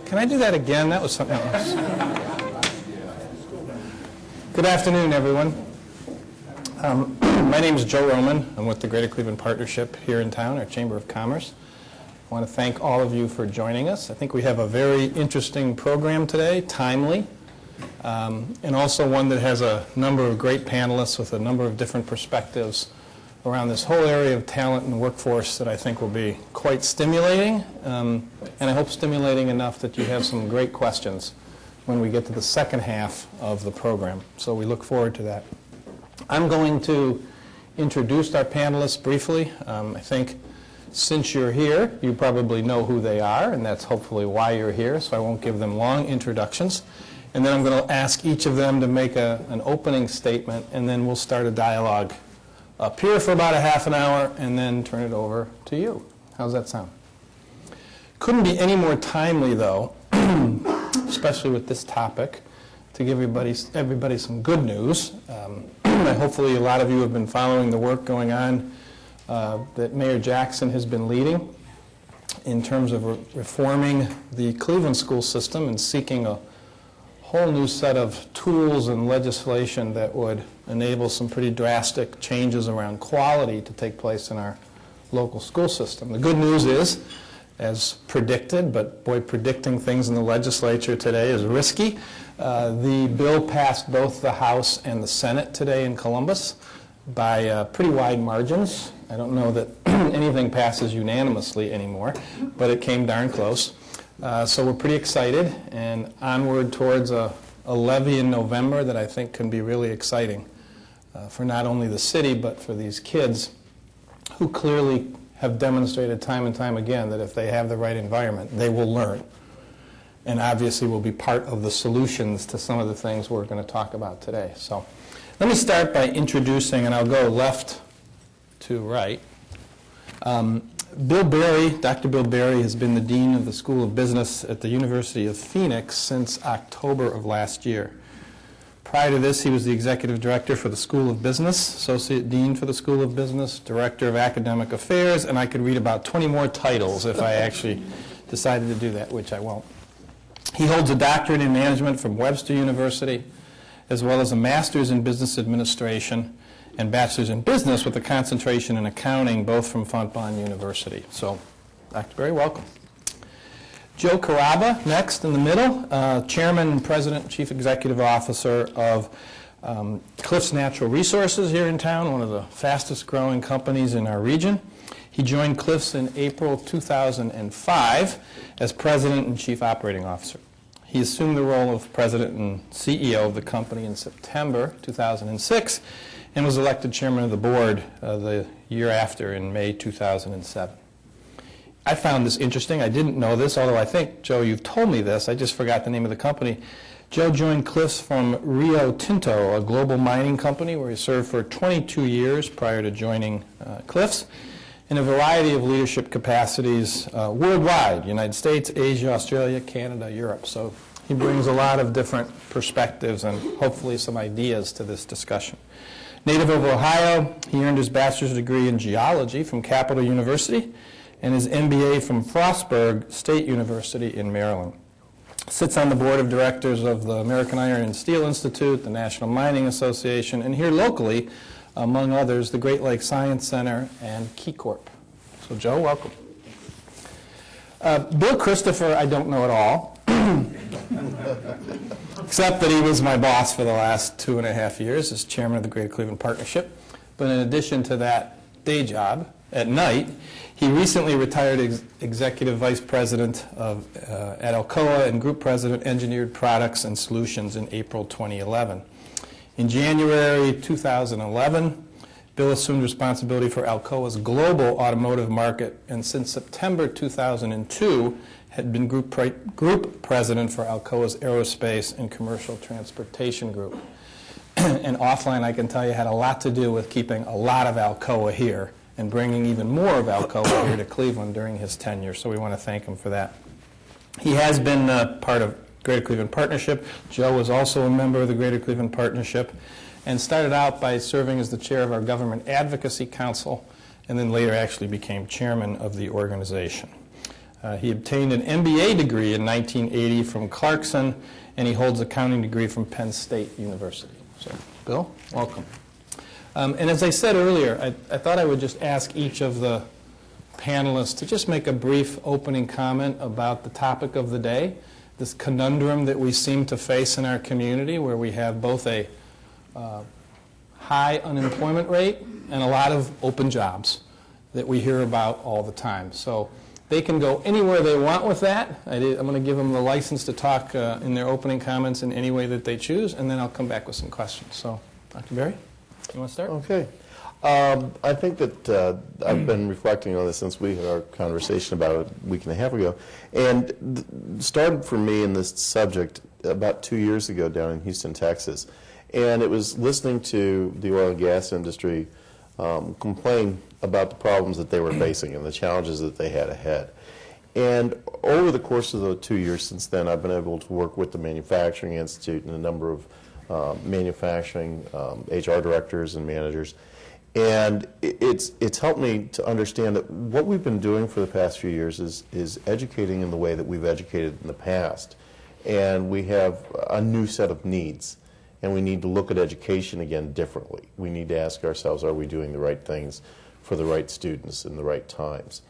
Can I do that again? That was something else. Good afternoon, everyone. My name is Joe Roman. I'm with the Greater Cleveland Partnership here in town, our Chamber of Commerce. I want to thank all of you for joining us. I think we have a very interesting program today, timely, and also one that has a number of great panelists with a number of different perspectives around this whole area of talent and workforce that I think will be quite stimulating, and I hope stimulating enough that you have some great questions when we get to the second half of the program. So we look forward to that. I'm going to introduce our panelists briefly. I think since you're here, you probably know who they are, and that's hopefully why you're here, so I won't give them long introductions. And then I'm going to ask each of them to make an opening statement, and then we'll start a dialogue up here for about a half an hour, and then turn it over to you. How's that sound? Couldn't be any more timely, though, especially with this topic, to give everybody some good news. Hopefully a lot of you have been following the work going on that Mayor Jackson has been leading in terms of reforming the Cleveland school system and seeking a whole new set of tools and legislation that would enable some pretty drastic changes around quality to take place in our local school system. The good news is, as predicted, but boy, predicting things in the legislature today is risky. The bill passed both the House and the Senate today in Columbus by pretty wide margins. I don't know that anything passes unanimously anymore, but it came darn close. So we're pretty excited and onward towards a levy in November that I think can be really exciting for not only the city but for these kids who clearly have demonstrated time and time again that if they have the right environment, they will learn. And obviously will be part of the solutions to some of the things we're going to talk about today. So let me start by introducing, and I'll go left to right. Bill Berry, Dr. Bill Berry, has been the Dean of the School of Business at the University of Phoenix since October of last year. Prior to this, he was the Executive Director for the School of Business, Associate Dean for the School of Business, Director of Academic Affairs, and I could read about 20 more titles if I actually decided to do that, which I won't. He holds a doctorate in management from Webster University, as well as a master's in business administration and bachelor's in business with a concentration in accounting, both from Fontbonne University. So, Dr. Berry, welcome. Joe Carrabba, next in the middle, Chairman, President, Chief Executive Officer of Cliffs Natural Resources here in town, one of the fastest growing companies in our region. He joined Cliffs in April 2005 as President and Chief Operating Officer. He assumed the role of President and CEO of the company in September 2006 and was elected Chairman of the Board the year after in May 2007. I found this interesting. I didn't know this, although I think, Joe, you've told me this. I just forgot the name of the company. Joe joined Cliffs from Rio Tinto, a global mining company where he served for 22 years prior to joining Cliffs in a variety of leadership capacities worldwide, United States, Asia, Australia, Canada, Europe. So he brings a lot of different perspectives and hopefully some ideas to this discussion. Native of Ohio, he earned his bachelor's degree in geology from Capital University and his MBA from Frostburg State University in Maryland. Sits on the board of directors of the American Iron and Steel Institute, the National Mining Association, and here locally, among others, the Great Lakes Science Center and Key Corp. So, Joe, welcome. Bill Christopher, I don't know at all, except that he was my boss for the last 2.5 years as chairman of the Greater Cleveland Partnership. But in addition to that day job, at night, he recently retired as Executive Vice President at Alcoa and Group President, Engineered Products and Solutions in April 2011. In January 2011, Bill assumed responsibility for Alcoa's global automotive market, and since September 2002, had been group president for Alcoa's Aerospace and Commercial Transportation Group. And offline, I can tell you, had a lot to do with keeping a lot of Alcoa here and bringing even more of Alcoa here to Cleveland during his tenure, so we want to thank him for that. He has been part of Greater Cleveland Partnership. Joe was also a member of the Greater Cleveland Partnership and started out by serving as the chair of our Government Advocacy Council and then later actually became chairman of the organization. He obtained an MBA degree in 1980 from Clarkson, and he holds an accounting degree from Penn State University. So, Bill, welcome. And as I said earlier, I thought I would just ask each of the panelists to just make a brief opening comment about the topic of the day, this conundrum that we seem to face in our community where we have both a high unemployment rate and a lot of open jobs that we hear about all the time. So they can go anywhere they want with that. I'm going to give them the license to talk in their opening comments in any way that they choose, and then I'll come back with some questions. So, Dr. Berry, you want to start? Okay. I think that I've been reflecting on this since we had our conversation about a week and a half ago, and started for me in this subject about 2 years ago down in Houston, Texas. And it was listening to the oil and gas industry complain about the problems that they were facing and the challenges that they had ahead. And over the course of the 2 years since then, I've been able to work with the Manufacturing Institute and a number of manufacturing HR directors and managers. And it's helped me to understand that what we've been doing for the past few years is educating in the way that we've educated in the past. And we have a new set of needs. And we need to look at education again differently. We need to ask ourselves, are we doing the right things for the right students in the right times?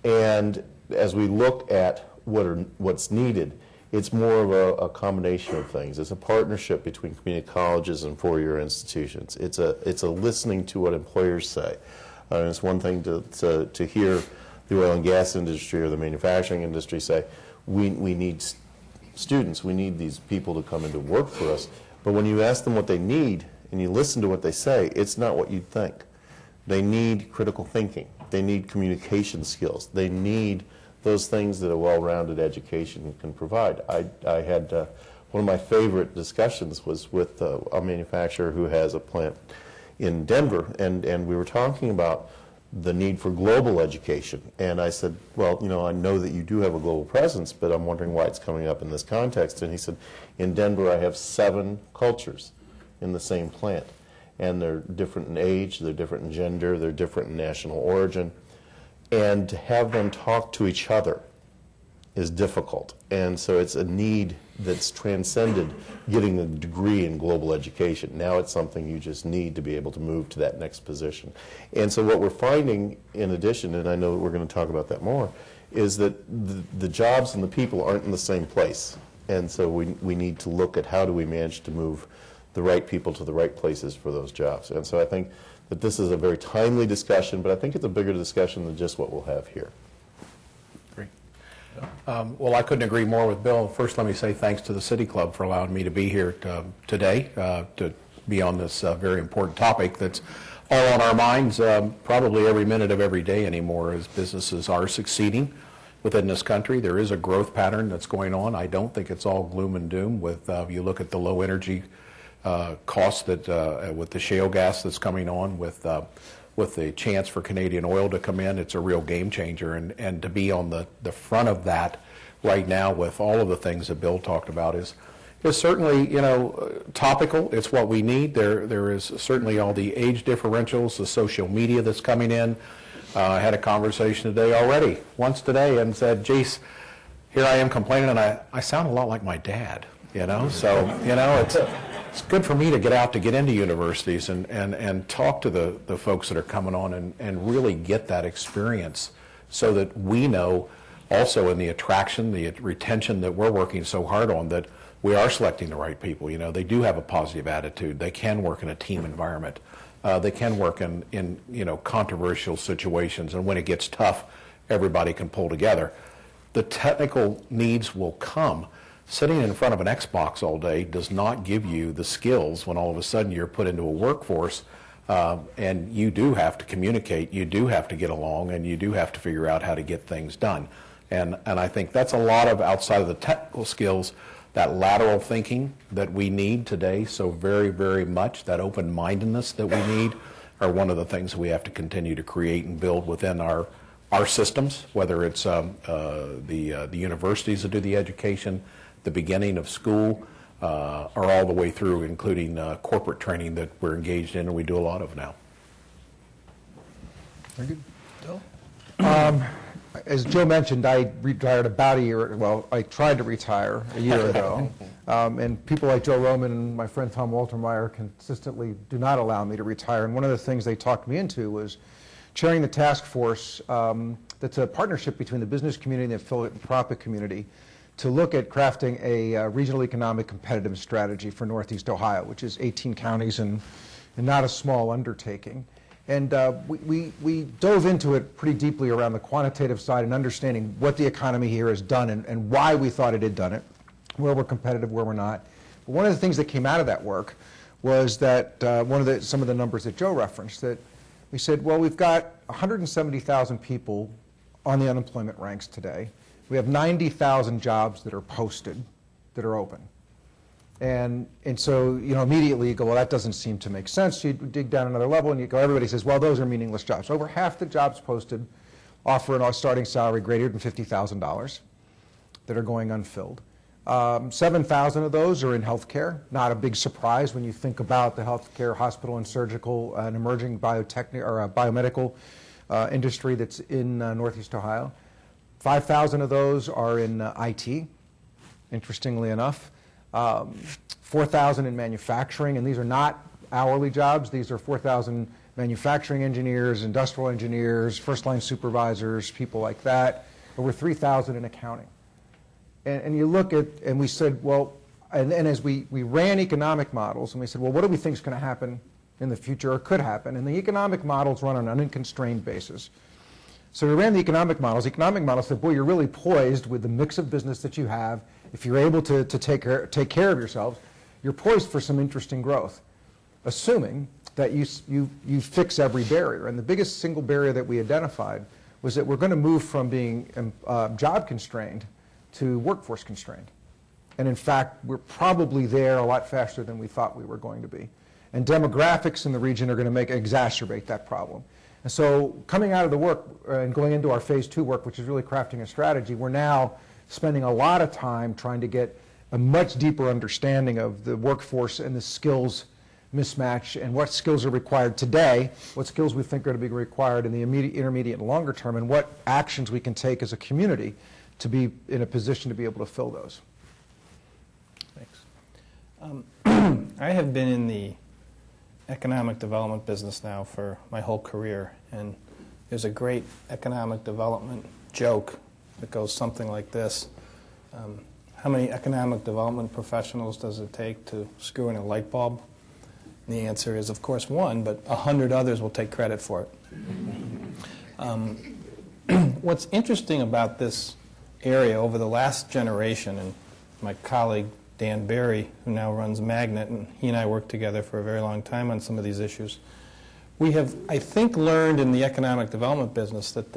And as we look at what's needed, it's more of a combination of things. It's a partnership between community colleges and four-year institutions. It's a listening to what employers say. It's one thing to hear the oil and gas industry or the manufacturing industry say, we need students, we need these people to come into work for us. But when you ask them what they need and you listen to what they say, it's not what you'd think. They need critical thinking. They need communication skills. They need those things that a well-rounded education can provide. I had one of my favorite discussions was with a manufacturer who has a plant in Denver, and we were talking about the need for global education. And I said, well, I know that you do have a global presence, but I'm wondering why it's coming up in this context. And he said, in Denver I have 7 cultures in the same plant. And they're different in age, they're different in gender, they're different in national origin. And to have them talk to each other is difficult. And so it's a need that's transcended getting a degree in global education. Now it's something you just need to be able to move to that next position. And so what we're finding in addition, and I know we're going to talk about that more, is that the jobs and the people aren't in the same place. And so we need to look at how do we manage to move the right people to the right places for those jobs. And so I think that this is a very timely discussion, but I think it's a bigger discussion than just what we'll have here. Great. Well, I couldn't agree more with Bill. First, let me say thanks to the City Club for allowing me to be here today to be on this very important topic that's all on our minds probably every minute of every day anymore as businesses are succeeding within this country. There is a growth pattern that's going on. I don't think it's all gloom and doom with you look at the low energy costs that with the shale gas that's coming on, with the chance for Canadian oil to come in. It's a real game changer, and to be on the front of that right now with all of the things that Bill talked about is certainly topical. It's what we need. There is certainly all the age differentials, the social media that's coming in. I had a conversation once today, and said, geez, here I am complaining, and I sound a lot like my dad, so it's good for me to get into universities and talk to the folks that are coming on and really get that experience so that we know also in the attraction, the retention that we're working so hard on, that we are selecting the right people. They do have a positive attitude. They can work in a team environment. They can work in controversial situations, and when it gets tough, everybody can pull together. The technical needs will come. Sitting in front of an Xbox all day does not give you the skills when all of a sudden you're put into a workforce and you do have to communicate, you do have to get along, and you do have to figure out how to get things done. And I think that's a lot of outside of the technical skills, that lateral thinking that we need today so very, very much, that open-mindedness that we need, are one of the things we have to continue to create and build within our systems, whether it's the universities that do the education, the beginning of school, or all the way through, including corporate training that we're engaged in and we do a lot of now. Very good. Bill? as Joe mentioned, I retired about a year, well, I tried to retire a year ago. And people like Joe Roman and my friend Tom Waltermeyer consistently do not allow me to retire. And one of the things they talked me into was chairing the task force that's a partnership between the business community and the philanthropic community to look at crafting a regional economic competitive strategy for Northeast Ohio, which is 18 counties and not a small undertaking. And we dove into it pretty deeply around the quantitative side and understanding what the economy here has done and why we thought it had done it, where we're competitive, where we're not. But one of the things that came out of that work was that some of the numbers that Joe referenced, that we said, well, we've got 170,000 people on the unemployment ranks today. We have 90,000 jobs that are posted, that are open. And so, immediately you go, well, that doesn't seem to make sense. You dig down another level and you go, everybody says, well, those are meaningless jobs. Over half the jobs posted offer a starting salary greater than $50,000 that are going unfilled. 7,000 of those are in healthcare. Not a big surprise when you think about the healthcare, hospital and surgical, and emerging biomedical industry that's in Northeast Ohio. 5,000 of those are in IT, interestingly enough. 4,000 in manufacturing, and these are not hourly jobs. These are 4,000 manufacturing engineers, industrial engineers, first-line supervisors, people like that. Over 3,000 in accounting. And you look at, and we said, well, and as we ran economic models, and we said, well, what do we think is going to happen in the future or could happen? And the economic models run on an unconstrained basis. So we ran the economic models. Economic models said, boy, you're really poised with the mix of business that you have. If you're able to take care of yourselves, you're poised for some interesting growth, assuming that you fix every barrier. And the biggest single barrier that we identified was that we're going to move from being job constrained to workforce constrained. And in fact, we're probably there a lot faster than we thought we were going to be. And demographics in the region are going to exacerbate that problem. And so coming out of the work and going into our phase 2 work, which is really crafting a strategy, we're now spending a lot of time trying to get a much deeper understanding of the workforce and the skills mismatch and what skills are required today, what skills we think are going to be required in the immediate, intermediate, and longer term, and what actions we can take as a community to be in a position to be able to fill those. Thanks. I have been in the economic development business now for my whole career, and there's a great economic development joke that goes something like this. How many economic development professionals does it take to screw in a light bulb? And the answer is, of course, 1, but 100 others will take credit for it. What's interesting about this area over the last generation, and my colleague Dan Barry, who now runs Magnet, and he and I worked together for a very long time on some of these issues. We have, I think, learned in the economic development business that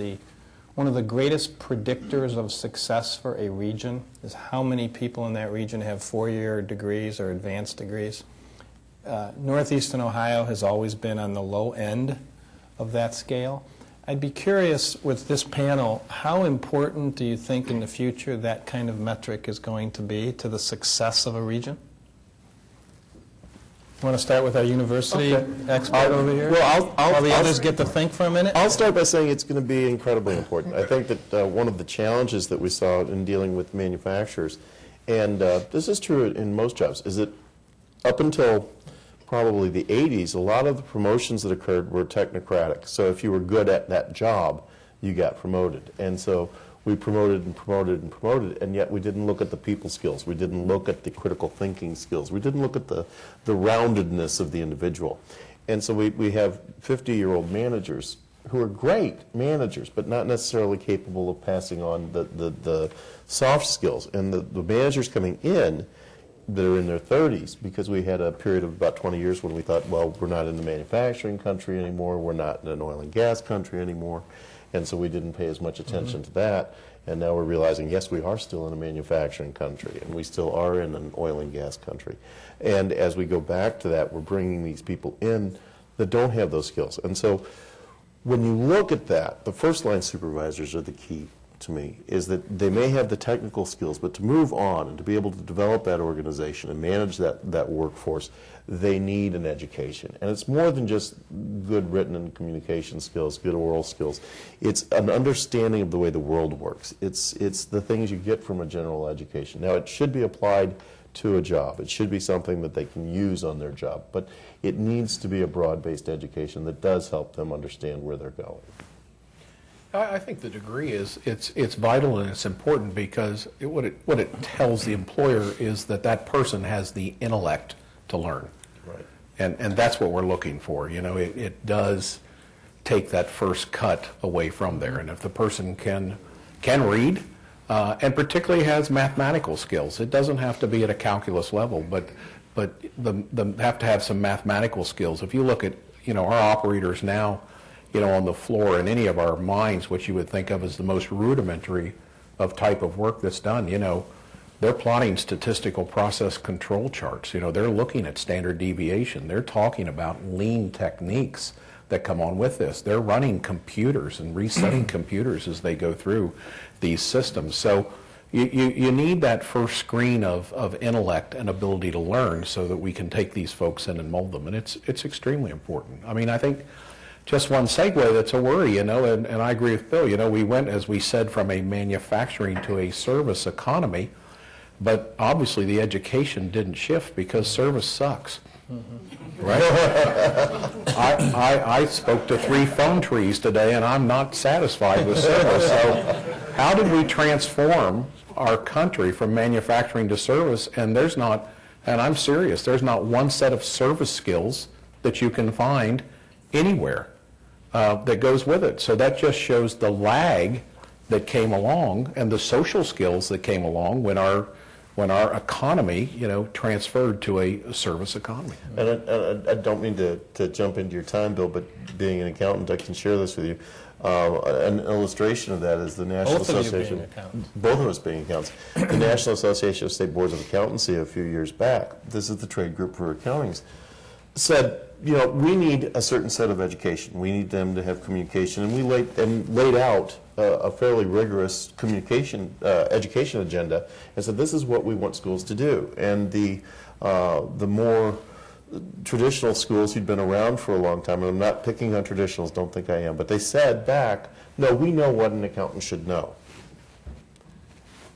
one of the greatest predictors of success for a region is how many people in that region have 4-year degrees or advanced degrees. Northeastern Ohio has always been on the low end of that scale. I'd be curious with this panel, how important do you think in the future that kind of metric is going to be to the success of a region? You want to start with our university expert over here? Well, while the others get to think for a minute? I'll start by saying it's going to be incredibly important. I think that one of the challenges that we saw in dealing with manufacturers, and this is true in most jobs, is that up until probably the 80s, a lot of the promotions that occurred were technocratic. So if you were good at that job, you got promoted. And so we promoted and promoted and promoted, and yet we didn't look at the people skills. We didn't look at the critical thinking skills. We didn't look at the roundedness of the individual. And so we have 50-year-old managers who are great managers, but not necessarily capable of passing on the soft skills. And the managers coming in that are in their 30s, because we had a period of about 20 years when we thought, well, we're not in the manufacturing country anymore, we're not in an oil and gas country anymore, and so we didn't pay as much attention to that. And now we're realizing, yes, we are still in a manufacturing country, and we still are in an oil and gas country. And as we go back to that, we're bringing these people in that don't have those skills. And so when you look at that, the first-line supervisors are the key to me is that they may have the technical skills, but to move on and to be able to develop that organization and manage that workforce, they need an education. And it's more than just good written and communication skills, good oral skills. It's an understanding of the way the world works. It's the things you get from a general education. Now, it should be applied to a job. It should be something that they can use on their job. But it needs to be a broad-based education that does help them understand where they're going. I think the degree it's vital and it's important because what it tells the employer is that person has the intellect to learn. Right. And that's what we're looking for. You know, it does take that first cut away from there. And if the person can read, and particularly has mathematical skills, it doesn't have to be at a calculus level, but they have to have some mathematical skills. If you look at, you know, our operators now, you know, on the floor in any of our mines, which you would think of as the most rudimentary of type of work that's done, you know, they're plotting statistical process control charts. You know, they're looking at standard deviation. They're talking about lean techniques that come on with this. They're running computers and resetting computers as they go through these systems. So you need that first screen of intellect and ability to learn so that we can take these folks in and mold them. And it's extremely important. I mean, I think just one segue that's a worry, you know, and I agree with Bill. You know, we went, as we said, from a manufacturing to a service economy, but obviously the education didn't shift because service sucks. Mm-hmm. Right? I spoke to 3 phone trees today, and I'm not satisfied with service. So how did we transform our country from manufacturing to service? And there's not, and I'm serious, there's not one set of service skills that you can find anywhere that goes with it. So that just shows the lag that came along and the social skills that came along when our economy, you know, transferred to a service economy. And I don't mean to jump into your time, Bill, but being an accountant, I can share this with you. An illustration of that is the National Association. Both of you being accountants. Both of us being accountants. The National Association of State Boards of Accountancy a few years back, this is the trade group for accountings, said, you know, we need a certain set of education. We need them to have communication, and we laid out a fairly rigorous communication education agenda, and said this is what we want schools to do. And the more traditional schools who'd been around for a long time, and I'm not picking on traditionals, don't think I am, but they said back, no, we know what an accountant should know.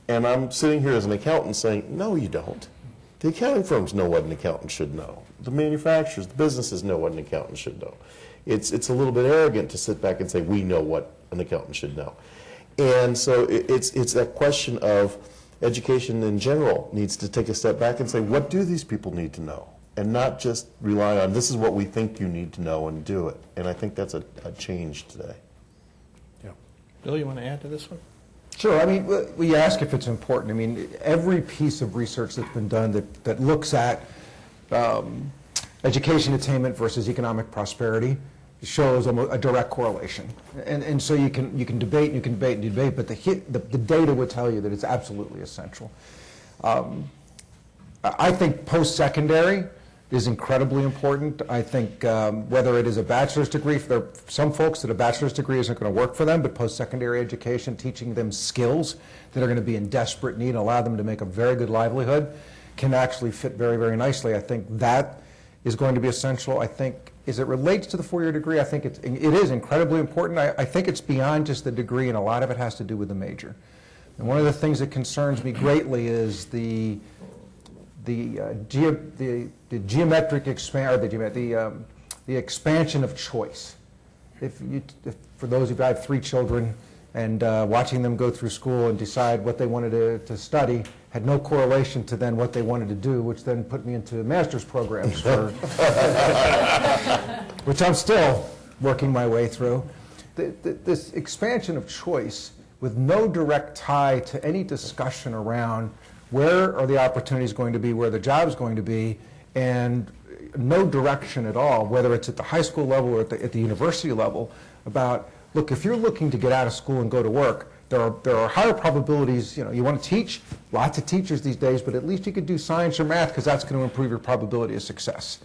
And I'm sitting here as an accountant saying, no, you don't. The accounting firms know what an accountant should know. The manufacturers, the businesses know what an accountant should know. It's a little bit arrogant to sit back and say, we know what an accountant should know. And so it's that question of education in general needs to take a step back and say, what do these people need to know? And not just rely on, this is what we think you need to know, and do it. And I think that's a change today. Yeah. Bill, you want to add to this one? Sure. I mean, we ask if it's important. I mean, every piece of research that's been done that looks at education attainment versus economic prosperity shows a direct correlation. And so you can debate, and you can debate and debate, but the data would tell you that it's absolutely essential. I think post-secondary is incredibly important. I think whether it is a bachelor's degree, there are some folks that a bachelor's degree isn't going to work for them, but post-secondary education, teaching them skills that are going to be in desperate need and allow them to make a very good livelihood can actually fit very, very nicely. I think that is going to be essential. I think as it relates to the 4-year degree, I think it is incredibly important. I think it's beyond just the degree, and a lot of it has to do with the major. And one of the things that concerns me greatly is the geometric the expansion of choice. For those of you, I have 3 children, and watching them go through school and decide what they wanted to study had no correlation to then what they wanted to do, which then put me into master's programs, which I'm still working my way through. This expansion of choice with no direct tie to any discussion around where are the opportunities going to be, where the job's going to be, and no direction at all, whether it's at the high school level or at the university level, about, look, if you're looking to get out of school and go to work, there are higher probabilities. You know, you want to teach, lots of teachers these days, but at least you could do science or math because that's going to improve your probability of success.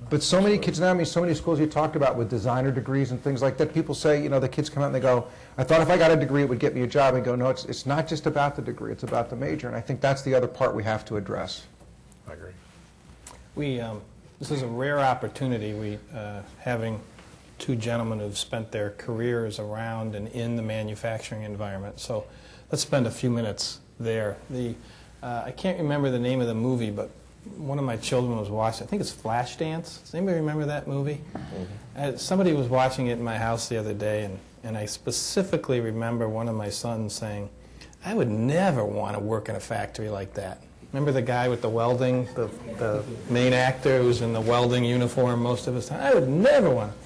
But so many kids now, I mean, so many schools you talked about with designer degrees and things like that, people say, you know, the kids come out and they go, I thought if I got a degree it would get me a job. And go, no, it's not just about the degree, it's about the major. And I think that's the other part we have to address. I agree. This is a rare opportunity, having two gentlemen who've spent their careers around and in the manufacturing environment. So let's spend a few minutes there. I can't remember the name of the movie, but one of my children was watching, I think it's Flashdance. Does anybody remember that movie? Mm-hmm. Somebody was watching it in my house the other day, and I specifically remember one of my sons saying, I would never want to work in a factory like that. Remember the guy with the welding, the main actor who's in the welding uniform most of his time? I would never want to.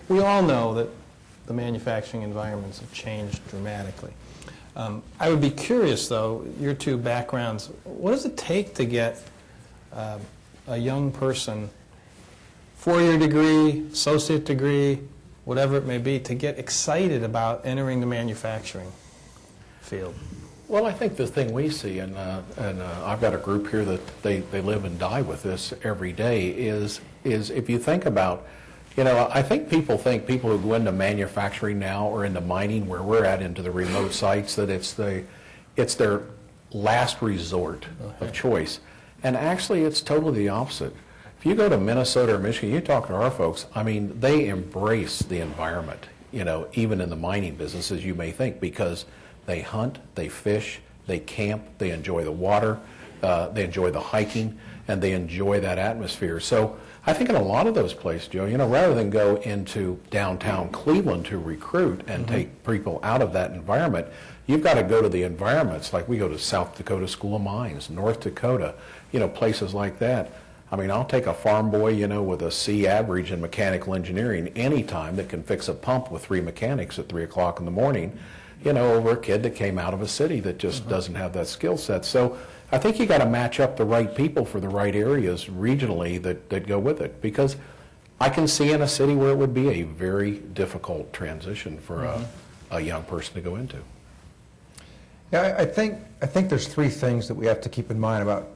We all know that the manufacturing environments have changed dramatically. I would be curious, though, your two backgrounds, what does it take to get a young person, four-year degree, associate degree, whatever it may be, to get excited about entering the manufacturing field? Well, I think the thing we see, and I've got a group here that they live and die with this every day, is if you think about, you know, I think people who go into manufacturing now or into mining, where we're at, into the remote sites, that it's their last resort of choice. And actually, it's totally the opposite. If you go to Minnesota or Michigan, you talk to our folks, I mean, they embrace the environment, you know, even in the mining business, as you may think, because they hunt, they fish, they camp, they enjoy the water, they enjoy the hiking, and they enjoy that atmosphere. So I think in a lot of those places, Joe, you know, rather than go into downtown Cleveland to recruit and take people out of that environment, you've got to go to the environments, like we go to South Dakota School of Mines, North Dakota, you know, places like that. I mean, I'll take a farm boy, you know, with a C average in mechanical engineering anytime that can fix a pump with 3 mechanics at 3 o'clock in the morning, you know, over a kid that came out of a city that just doesn't have that skill set. So I think you got to match up the right people for the right areas regionally that go with it, because I can see in a city where it would be a very difficult transition for a young person to go into. Yeah, I think there's 3 things that we have to keep in mind about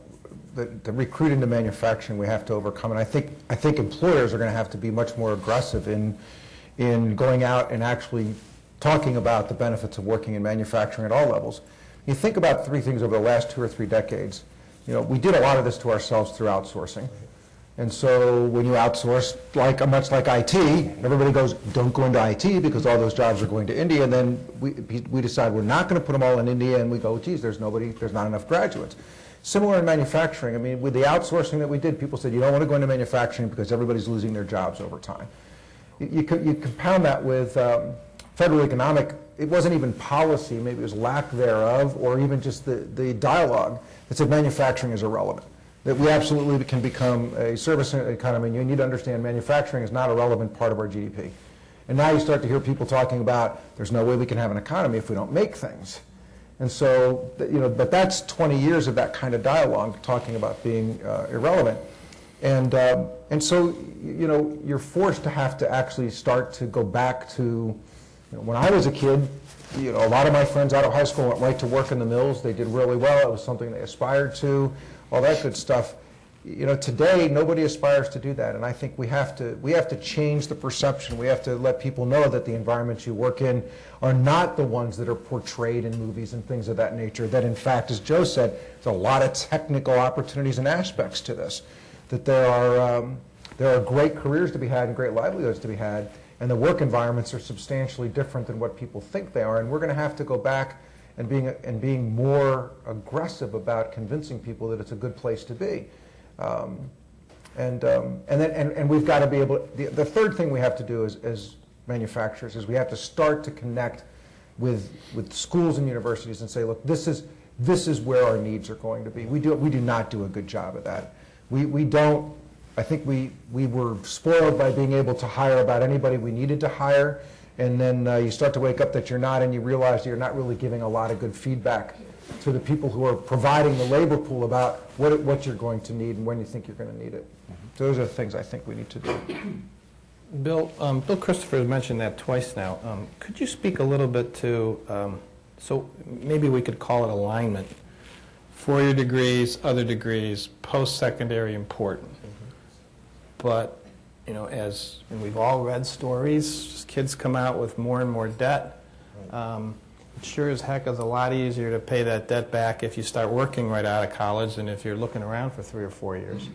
the recruit into manufacturing we have to overcome. And I think employers are going to have to be much more aggressive in going out and actually talking about the benefits of working in manufacturing at all levels. You think about 3 things over the last 2 or 3 decades. You know, we did a lot of this to ourselves through outsourcing. And so when you outsource, much like IT, everybody goes, don't go into IT because all those jobs are going to India. And then we decide we're not going to put them all in India, and we go, geez, there's not enough graduates. Similar in manufacturing. I mean, with the outsourcing that we did, people said you don't want to go into manufacturing because everybody's losing their jobs over time. You compound that with federal economic, it wasn't even policy, maybe it was lack thereof, or even just the dialogue that said manufacturing is irrelevant. That we absolutely can become a service economy, and you need to understand manufacturing is not a relevant part of our GDP. And now you start to hear people talking about there's no way we can have an economy if we don't make things. And so, you know, but that's 20 years of that kind of dialogue talking about being irrelevant. And so, you know, you're forced to have to actually start to go back to, you know, when I was a kid, you know, a lot of my friends out of high school went right to work in the mills. They did really well. It was something they aspired to, all that good stuff. You know, today nobody aspires to do that, and I think we have to change the perception. We have to let people know that the environments you work in are not the ones that are portrayed in movies and things of that nature. That in fact, as Joe said, there's a lot of technical opportunities and aspects to this. That there are great careers to be had and great livelihoods to be had, and the work environments are substantially different than what people think they are. And we're going to have to go back and being more aggressive about convincing people that it's a good place to be. And we've got to be able. The third thing we have to do as manufacturers is we have to start to connect with schools and universities and say, look, this is where our needs are going to be. We do not do a good job of that. We don't. I think we were spoiled by being able to hire about anybody we needed to hire, and then you start to wake up that you're not, and you realize you're not really giving a lot of good feedback to the people who are providing the labor pool about what you're going to need and when you think you're going to need it. So those are the things I think we need to do. Bill Christopher has mentioned that twice now. Could you speak a little bit to, so maybe we could call it alignment, 4-year degrees, other degrees, post-secondary important. but as and we've all read stories, kids come out with more and more debt. It sure as heck is a lot easier to pay that debt back if you start working right out of college than if you're looking around for 3 or 4 years.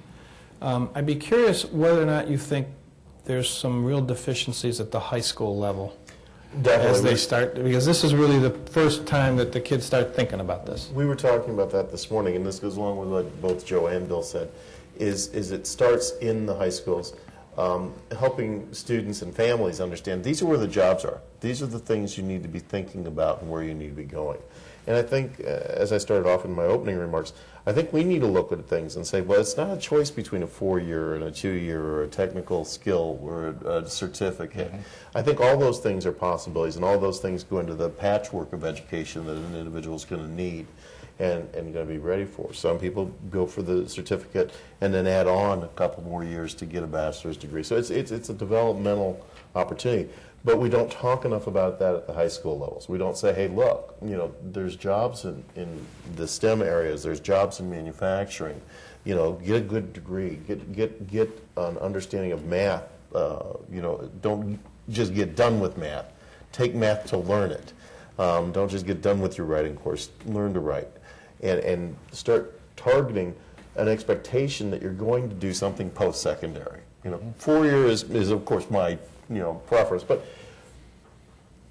I'd be curious whether or not you think there's some real deficiencies at the high school level. Definitely. As they start, because this is really the first time that the kids start thinking about this. We were talking about that this morning, and this goes along with what both Joe and Bill said, is it starts in the high schools, helping students and families understand these are where the jobs are. These are the things you need to be thinking about and where you need to be going. And I think, as I started off in my opening remarks, I think we need to look at things and say, well, it's not a choice between a 4-year and a 2-year or a technical skill or a certificate. I think all those things are possibilities, and all those things go into the patchwork of education that an individual is going to need and going to be ready for. Some people go for the certificate and then add on a couple more years to get a bachelor's degree. So it's a developmental opportunity. But we don't talk enough about that at the high school levels. We don't say, hey, look, there's jobs in the STEM areas. There's jobs in manufacturing. Get a good degree. Get an understanding of math. Don't just get done with math. Take math to learn it. Don't just get done with your writing course. Learn to write. And start targeting an expectation that you're going to do something post-secondary. 4 years is of course my preference, but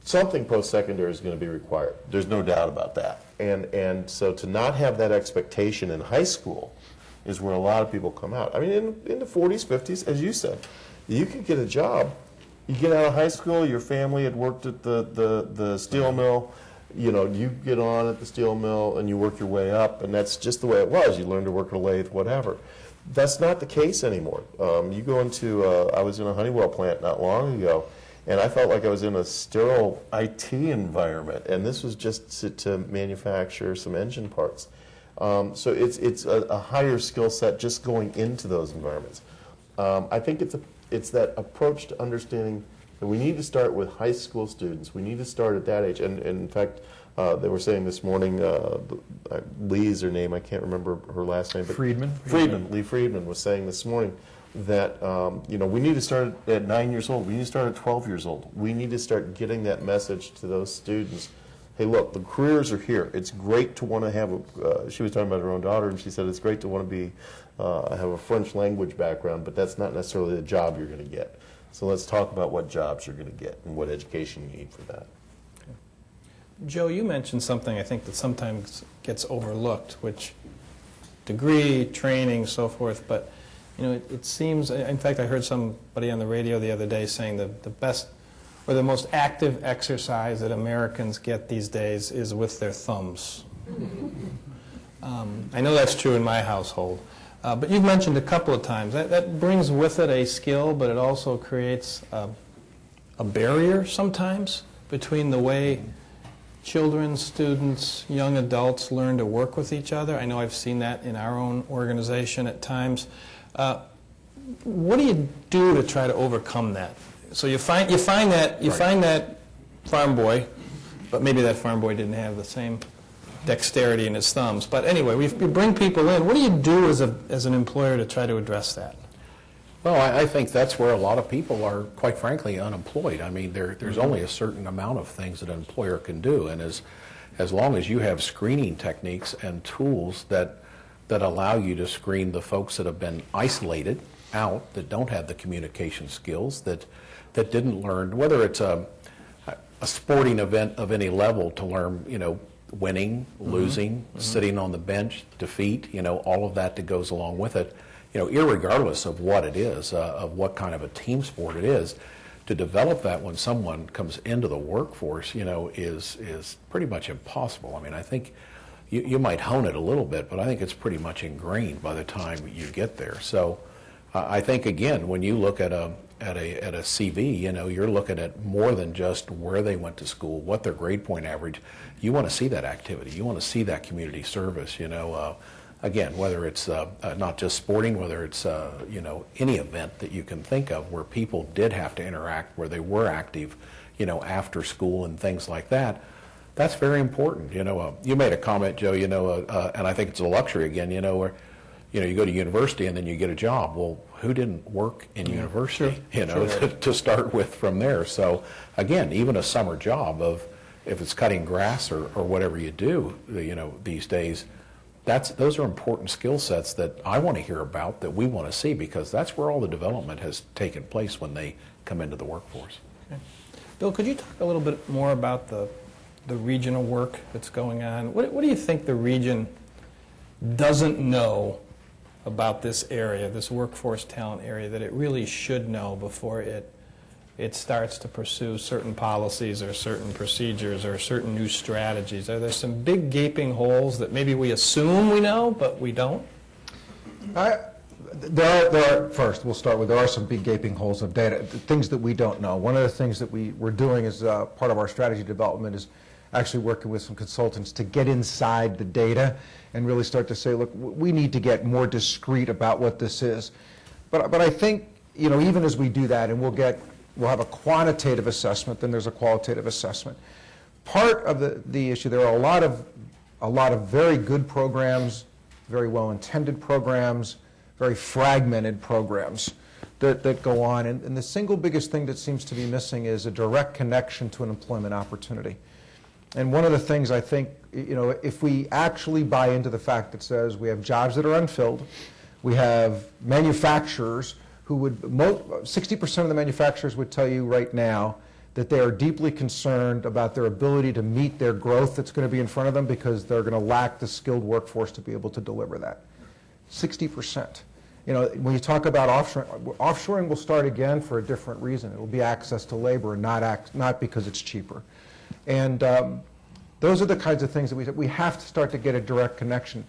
something post-secondary is going to be required. There's no doubt about that. And so to not have that expectation in high school is where a lot of people come out. I mean, in the 40s, 50s, as you said, you could get a job. You get out of high school, your family had worked at the steel mill. You get on at the steel mill and you work your way up, and that's just the way it was. You learn to work at a lathe, whatever. That's not the case anymore. You go into, I was in a Honeywell plant not long ago, and I felt like I was in a sterile IT environment, and this was just to manufacture some engine parts. So it's a higher skill set just going into those environments. I think it's that approach to understanding that we need to start with high school students. We need to start at that age. And in fact, they were saying this morning, Lee's her name, I can't remember her last name. But Lee Friedman was saying this morning that we need to start at 9 years old. We need to start at 12 years old. We need to start getting that message to those students. Hey, look, the careers are here. It's great to want to have she was talking about her own daughter, and she said it's great to want to be have a French language background, but that's not necessarily the job you're going to get. So let's talk about what jobs you're going to get and what education you need for that. Joe, you mentioned something I think that sometimes gets overlooked, which degree, training, so forth, but it seems, in fact, I heard somebody on the radio the other day saying that the best or the most active exercise that Americans get these days is with their thumbs. I know that's true in my household. But you've mentioned a couple of times that brings with it a skill, but it also creates a barrier sometimes between the way children, students, young adults learn to work with each other. I know I've seen that in our own organization at times. What do you do to try to overcome that? So you find that farm boy, but maybe that farm boy didn't have the same dexterity in his thumbs. But anyway, we bring people in. What do you do as an employer to try to address that? Well, I think that's where a lot of people are, quite frankly, unemployed. I mean, there's only a certain amount of things that an employer can do, and as long as you have screening techniques and tools that allow you to screen the folks that have been isolated out, that don't have the communication skills, that didn't learn, whether it's a sporting event of any level, to learn, winning, losing, sitting on the bench, defeat, all of that goes along with it, irregardless of what it is, of what kind of a team sport it is, to develop that when someone comes into the workforce, is pretty much impossible. I mean, I think you might hone it a little bit, but I think it's pretty much ingrained by the time you get there. So I think, again, when you look at a CV, you're looking at more than just where they went to school, what their grade point average. You want to see that activity. You want to see that community service. Again, whether it's not just sporting, whether it's any event that you can think of where people did have to interact, where they were active, after school and things like that. That's very important. You made a comment, Joe. And I think it's a luxury again. Where you go to university and then you get a job. Well, who didn't work in university, Sure. to start with from there. So again, even a summer job of, if it's cutting grass or whatever you do, these days, those are important skill sets that I want to hear about, that we want to see, because that's where all the development has taken place when they come into the workforce. Okay. Bill, could you talk a little bit more about the regional work that's going on? What do you think the region doesn't know about this area, this workforce talent area, that it really should know before it starts to pursue certain policies or certain procedures or certain new strategies? Are there some big gaping holes that maybe we assume we know, but we don't? First, we'll start with, there are some big gaping holes of data, things that we don't know. One of the things that we're doing as part of our strategy development is actually working with some consultants to get inside the data and really start to say, look, we need to get more discrete about what this is. But I think, even as we do that, and we'll have a quantitative assessment, then there's a qualitative assessment. Part of the issue, there are a lot of very good programs, very well-intended programs, very fragmented programs that go on. And the single biggest thing that seems to be missing is a direct connection to an employment opportunity. And one of the things I think, if we actually buy into the fact that says we have jobs that are unfilled, we have manufacturers who would, 60% of the manufacturers would tell you right now that they are deeply concerned about their ability to meet their growth that's going to be in front of them, because they're going to lack the skilled workforce to be able to deliver that. 60%. When you talk about offshoring will start again for a different reason. It will be access to labor, and not because it's cheaper. And those are the kinds of things that we have to start to get a direct connection.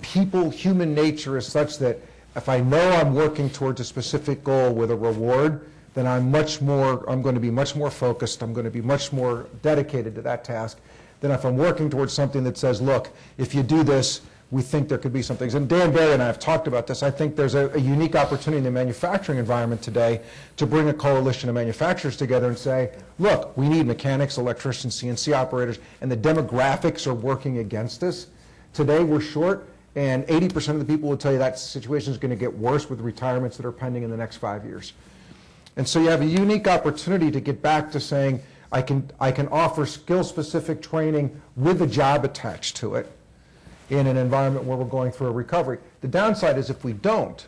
Human nature is such that if I know I'm working towards a specific goal with a reward, then I'm going to be much more focused, I'm going to be much more dedicated to that task than if I'm working towards something that says, look, if you do this, we think there could be some things. And Dan Barry and I have talked about this. I think there's a unique opportunity in the manufacturing environment today to bring a coalition of manufacturers together and say, look, we need mechanics, electricians, CNC operators, and the demographics are working against us. Today we're short, and 80% of the people will tell you that situation is going to get worse with retirements that are pending in the next 5 years. And so you have a unique opportunity to get back to saying, I can offer skill-specific training with a job attached to it in an environment where we're going through a recovery. The downside is if we don't,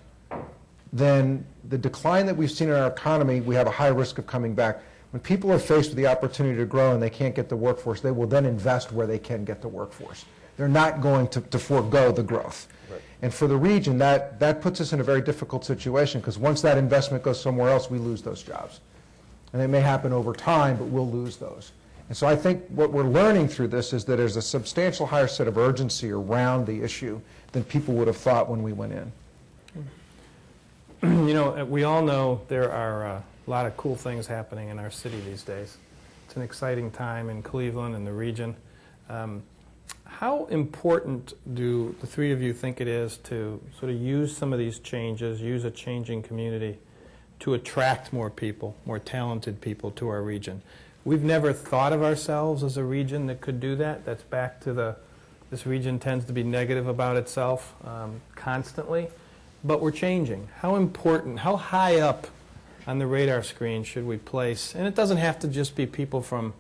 then the decline that we've seen in our economy, we have a high risk of coming back. When people are faced with the opportunity to grow and they can't get the workforce, they will then invest where they can get the workforce. They're not going to forego the growth. Right. And for the region, that puts us in a very difficult situation, because once that investment goes somewhere else, we lose those jobs. And it may happen over time, but we'll lose those. And so I think what we're learning through this is that there's a substantial higher set of urgency around the issue than people would have thought when we went in. We all know there are a lot of cool things happening in our city these days. It's an exciting time in Cleveland and the region. How important do the three of you think it is to sort of use some of these changes, use a changing community to attract more people, more talented people to our region? We've never thought of ourselves as a region that could do that. That's back to this region tends to be negative about itself constantly, but we're changing. How important, how high up on the radar screen should we place, and it doesn't have to just be people from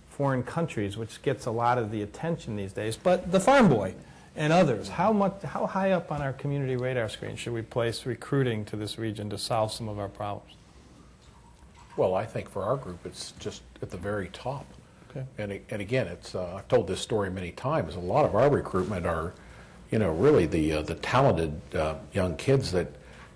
foreign countries, which gets a lot of the attention these days, but the farm boy and others. How high up on our community radar screen should we place recruiting to this region to solve some of our problems? Well, I think for our group, it's just at the very top. Okay. And again, I've told this story many times. A lot of our recruitment are, really the talented young kids that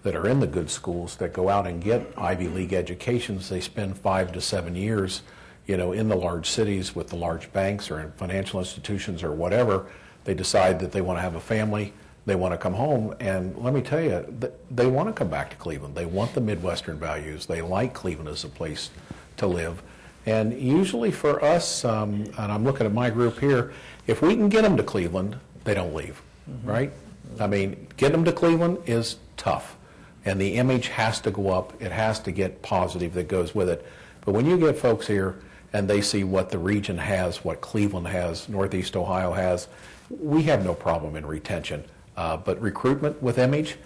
are in the good schools that go out and get Ivy League educations. They spend 5 to 7 years, in the large cities with the large banks or in financial institutions or whatever. They decide that they want to have a family. They want to come home, and let me tell you, they want to come back to Cleveland. They want the Midwestern values. They like Cleveland as a place to live. And usually for us, and I'm looking at my group here, if we can get them to Cleveland, they don't leave, right? I mean, getting them to Cleveland is tough, and the image has to go up. It has to get positive that goes with it. But when you get folks here and they see what the region has, what Cleveland has, Northeast Ohio has, we have no problem in retention. But recruitment with image,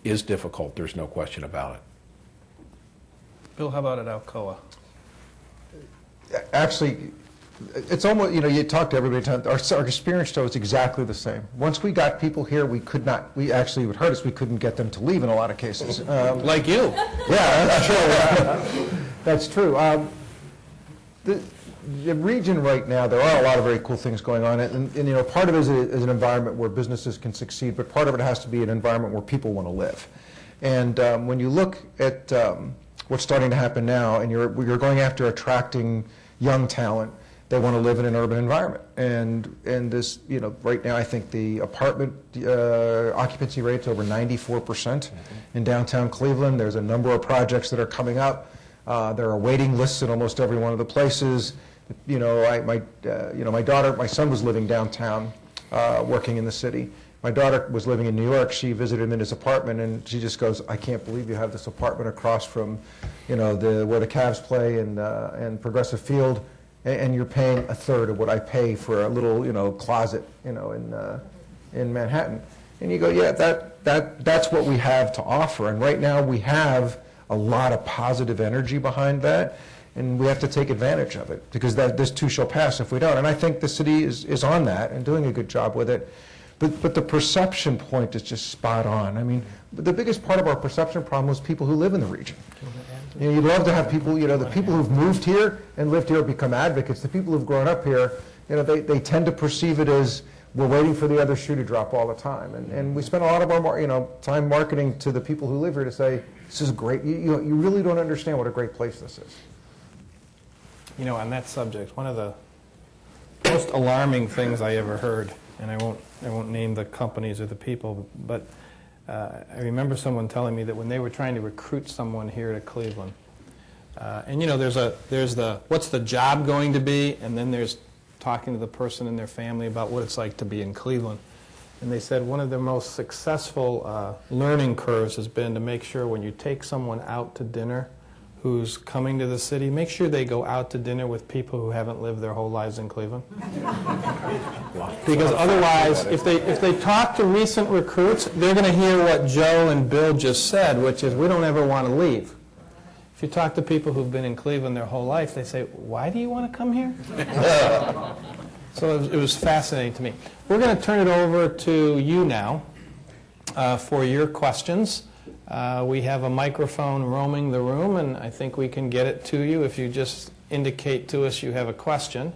is difficult. There's no question about it. Bill, how about at Alcoa? Actually, it's almost, you talk to everybody, our experience shows exactly the same. Once we got people here, it would hurt us, we couldn't get them to leave in a lot of cases. Like you. Yeah, that's true. That's true. The region right now, there are a lot of very cool things going on, and part of it is an environment where businesses can succeed, but part of it has to be an environment where people want to live. And when you look at what's starting to happen now, and you're going after attracting young talent, they want to live in an urban environment. And this, right now I think the apartment occupancy rate's over 94% in downtown Cleveland. There's a number of projects that are coming up. There are waiting lists in almost every one of the places. My son was living downtown, working in the city. My daughter was living in New York. She visited him in his apartment, and she just goes, "I can't believe you have this apartment across from, where the Cavs play and Progressive Field, and you're paying a third of what I pay for a little, closet, in Manhattan." And you go, "Yeah, that's what we have to offer." And right now we have a lot of positive energy behind that, and we have to take advantage of it, because this too shall pass if we don't. And I think the city is on that and doing a good job with it. But the perception point is just spot on. I mean, the biggest part of our perception problem is people who live in the region. You'd love to have people, the people who've moved here and lived here become advocates. The people who've grown up here, they tend to perceive it as, we're waiting for the other shoe to drop all the time. And we spend a lot of our time marketing to the people who live here to say, this is great. You really don't understand what a great place this is. On that subject, one of the most alarming things I ever heard, and I won't name the companies or the people, but I remember someone telling me that when they were trying to recruit someone here to Cleveland, and there's the what's the job going to be, and then there's talking to the person and their family about what it's like to be in Cleveland. And they said one of the most successful learning curves has been to make sure when you take someone out to dinner who's coming to the city, make sure they go out to dinner with people who haven't lived their whole lives in Cleveland. Because otherwise, if they talk to recent recruits, they're going to hear what Joe and Bill just said, which is, we don't ever want to leave. If you talk to people who've been in Cleveland their whole life, they say, why do you want to come here? So it was fascinating to me. We're going to turn it over to you now for your questions. We have a microphone roaming the room, and I think we can get it to you if you just indicate to us you have a question.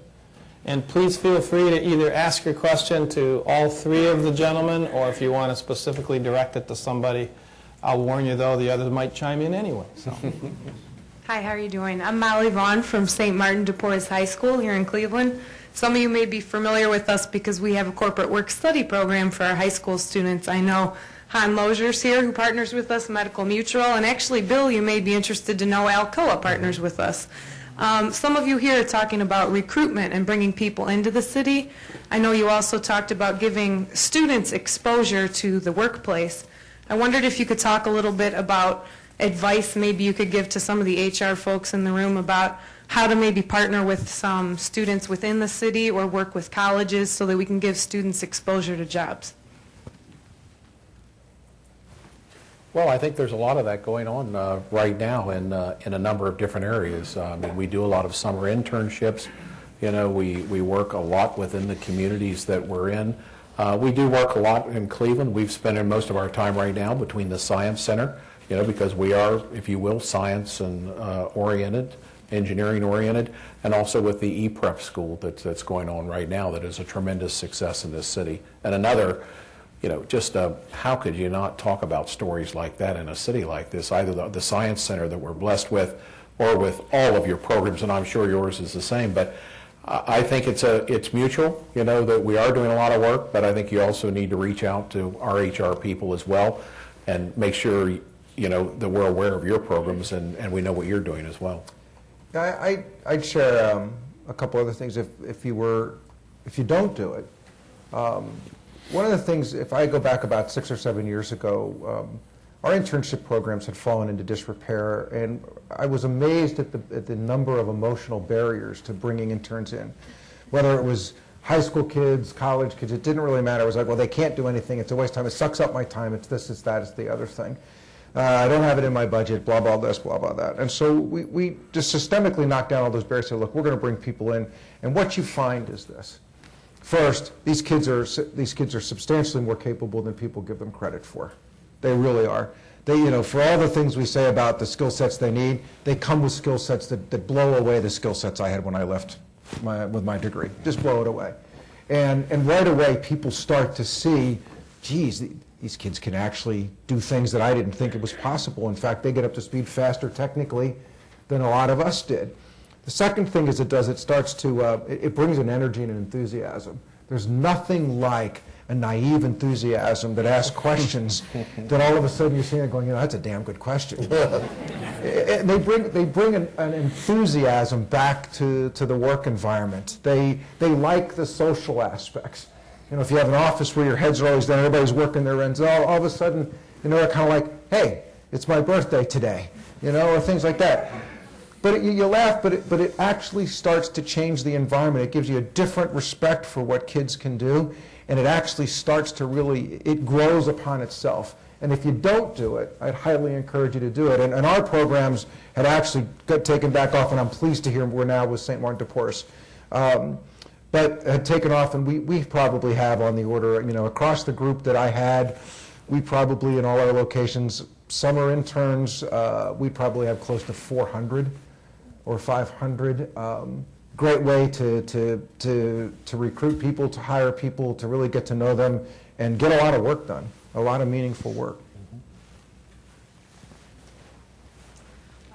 And please feel free to either ask your question to all three of the gentlemen, or if you want to specifically direct it to somebody, I'll warn you, though, the others might chime in anyway. So. Hi, how are you doing? I'm Molly Vaughn from St. Martin de Porres High School here in Cleveland. Some of you may be familiar with us because we have a corporate work study program for our high school students. I know Han Lozier's here, who partners with us, Medical Mutual, and actually, Bill, you may be interested to know Alcoa partners with us. Some of you here are talking about recruitment and bringing people into the city. I know you also talked about giving students exposure to the workplace. I wondered if you could talk a little bit about advice maybe you could give to some of the HR folks in the room about how to maybe partner with some students within the city or work with colleges so that we can give students exposure to jobs. Well, I think there's a lot of that going on right now in a number of different areas. We do a lot of summer internships. We work a lot within the communities that we're in. We do work a lot in Cleveland. We've spent most of our time right now between the Science Center, because we are, if you will, science and oriented, engineering oriented, and also with the E-Prep school that's going on right now that is a tremendous success in this city. And another, how could you not talk about stories like that in a city like this, either the Science Center that we're blessed with or with all of your programs, and I'm sure yours is the same. But I think it's mutual, that we are doing a lot of work, but I think you also need to reach out to our HR people as well and make sure, that we're aware of your programs and we know what you're doing as well. I'd share a couple other things if you don't do it. One of the things, if I go back about 6 or 7 years ago, our internship programs had fallen into disrepair, and I was amazed at the number of emotional barriers to bringing interns in. Whether it was high school kids, college kids, it didn't really matter. It was like, well, they can't do anything. It's a waste of time. It sucks up my time. It's this, it's that, it's the other thing. I don't have it in my budget, blah, blah, this, blah, blah, that. And so we just systemically knocked down all those barriers and said, look, we're going to bring people in. And what you find is this. First, these kids are substantially more capable than people give them credit for. They really are. They, for all the things we say about the skill sets they need, they come with skill sets that blow away the skill sets I had when I left with my degree. Just blow it away. And right away, people start to see, geez, these kids can actually do things that I didn't think it was possible. In fact, they get up to speed faster technically than a lot of us did. The second thing is it brings an energy and an enthusiasm. There's nothing like a naive enthusiasm that asks questions that all of a sudden you're sitting there going, that's a damn good question. And they bring an enthusiasm back to the work environment. They like the social aspects. If you have an office where your heads are always down, everybody's working their ends, all of a sudden, they're kind of like, hey, it's my birthday today, or things like that. But you laugh, but it actually starts to change the environment. It gives you a different respect for what kids can do, and it actually starts to it grows upon itself. And if you don't do it, I'd highly encourage you to do it. And our programs had actually got taken back off, and I'm pleased to hear we're now with St. Martin de Porres. But had taken off, and we probably have on the order, across the group that I had, we probably in all our locations, summer interns, we probably have close to 400 or 500. Great way to recruit people, to hire people, to really get to know them, and get a lot of work done, a lot of meaningful work.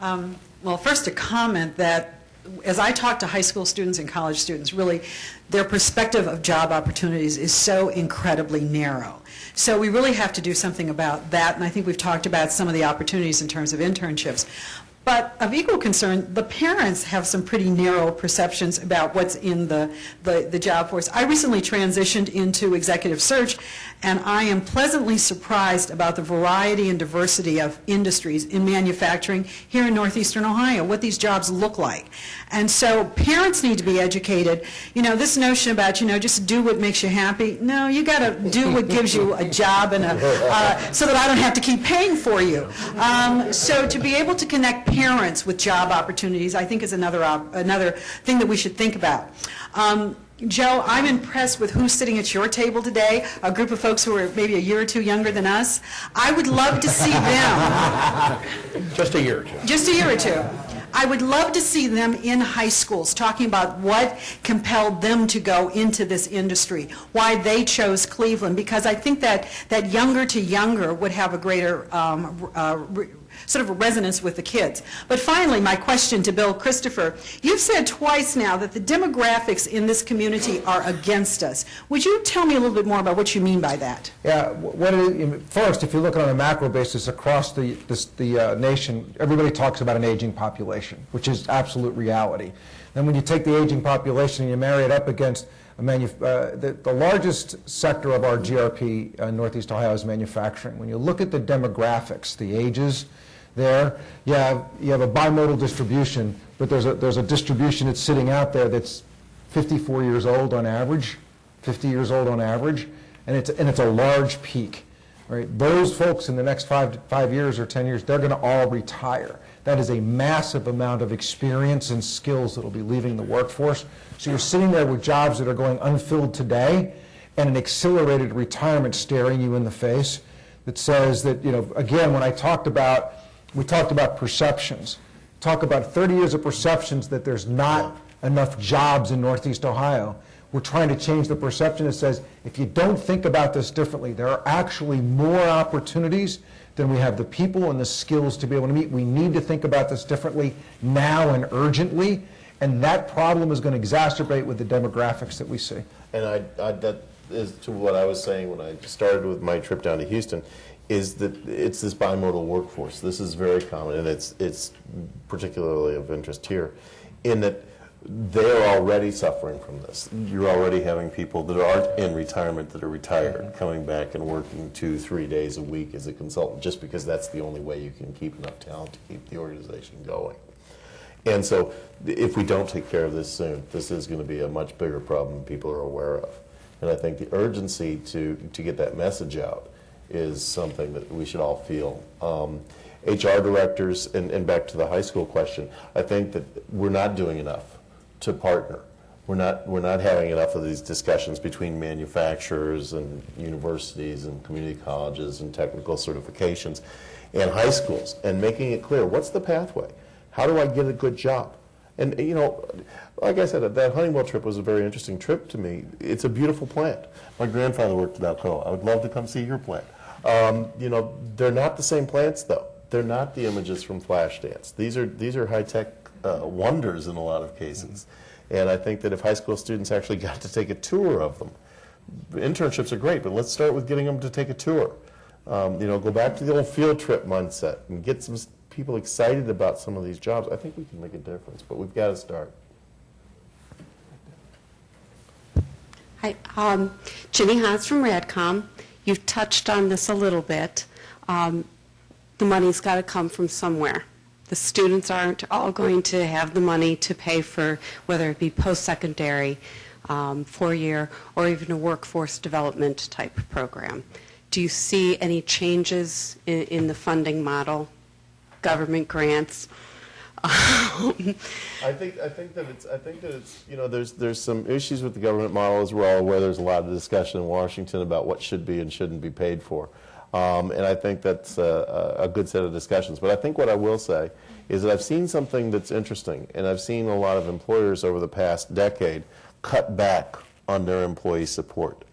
Well, first a comment that as I talk to high school students and college students, really their perspective of job opportunities is so incredibly narrow. So we really have to do something about that, and I think we've talked about some of the opportunities in terms of internships. But of equal concern, the parents have some pretty narrow perceptions about what's in the job force. I recently transitioned into executive search, and I am pleasantly surprised about the variety and diversity of industries in manufacturing here in northeastern Ohio, what these jobs look like. And so parents need to be educated. This notion about, just do what makes you happy. No, you got to do what gives you a job and so that I don't have to keep paying for you. So to be able to connect parents with job opportunities, I think is another thing that we should think about. Joe, I'm impressed with who's sitting at your table today, a group of folks who are maybe a year or two younger than us. I would love to see them. Just a year or two. Just a year or two. I would love to see them in high schools talking about what compelled them to go into this industry, why they chose Cleveland, because I think that younger to younger would have a greater sort of a resonance with the kids. But finally, my question to Bill Christopher, you've said twice now that the demographics in this community are against us. Would you tell me a little bit more about what you mean by that? Yeah, first, if you look on a macro basis across the nation, everybody talks about an aging population, which is absolute reality. Then when you take the aging population and you marry it up against the largest sector of our GRP in Northeast Ohio is manufacturing. When you look at the demographics, the ages there, you have a bimodal distribution, but there's a distribution that's sitting out there that's 54 years old on average, 50 years old on average, and it's a large peak. Right? Those folks in the next 5 years or 10 years, they're going to all retire. That is a massive amount of experience and skills that will be leaving the workforce. So you're sitting there with jobs that are going unfilled today and an accelerated retirement staring you in the face that says that, again, when we talked about perceptions. Talk about 30 years of perceptions that there's not enough jobs in Northeast Ohio. We're trying to change the perception that says, if you don't think about this differently, there are actually more opportunities than we have the people and the skills to be able to meet. We need to think about this differently now and urgently, and that problem is going to exacerbate with the demographics that we see. And that is to what I was saying when I started with my trip down to Houston, is that it's this bimodal workforce. This is very common, and it's particularly of interest here, in that they're already suffering from this. You're already having people that aren't in retirement that are retired coming back and working 2-3 days a week as a consultant just because that's the only way you can keep enough talent to keep the organization going. And so if we don't take care of this soon, this is going to be a much bigger problem than people are aware of. And I think the urgency to get that message out is something that we should all feel. HR directors, and back to the high school question, I think that we're not doing enough to partner. We're not having enough of these discussions between manufacturers and universities and community colleges and technical certifications and high schools, and making it clear, what's the pathway? How do I get a good job? And, you know, like I said, that Honeywell trip was a very interesting trip to me. It's a beautiful plant. My grandfather worked at Alcoa. I would love to come see your plant. You know, they're not the same plants, though. They're not the images from Flashdance. These are high-tech wonders in a lot of cases. And I think that if high school students actually got to take a tour of them, internships are great, but let's start with getting them to take a tour. You know, go back to the old field trip mindset and get some people excited about some of these jobs. I think we can make a difference, but we've got to start. Hi, Ginny Haas from Radcom. You've touched on this a little bit. The money's got to come from somewhere. The students aren't all going to have the money to pay for whether it be post-secondary, 4-year, or even a workforce development type program. Do you see any changes in the funding model, government grants? I think that it's you know, there's some issues with the government model, as we're all aware. There's a lot of discussion in Washington about what should be and shouldn't be paid for. And I think that's a good set of discussions. But I think what I will say is that I've seen something that's interesting, and I've seen a lot of employers over the past decade cut back on their employee support.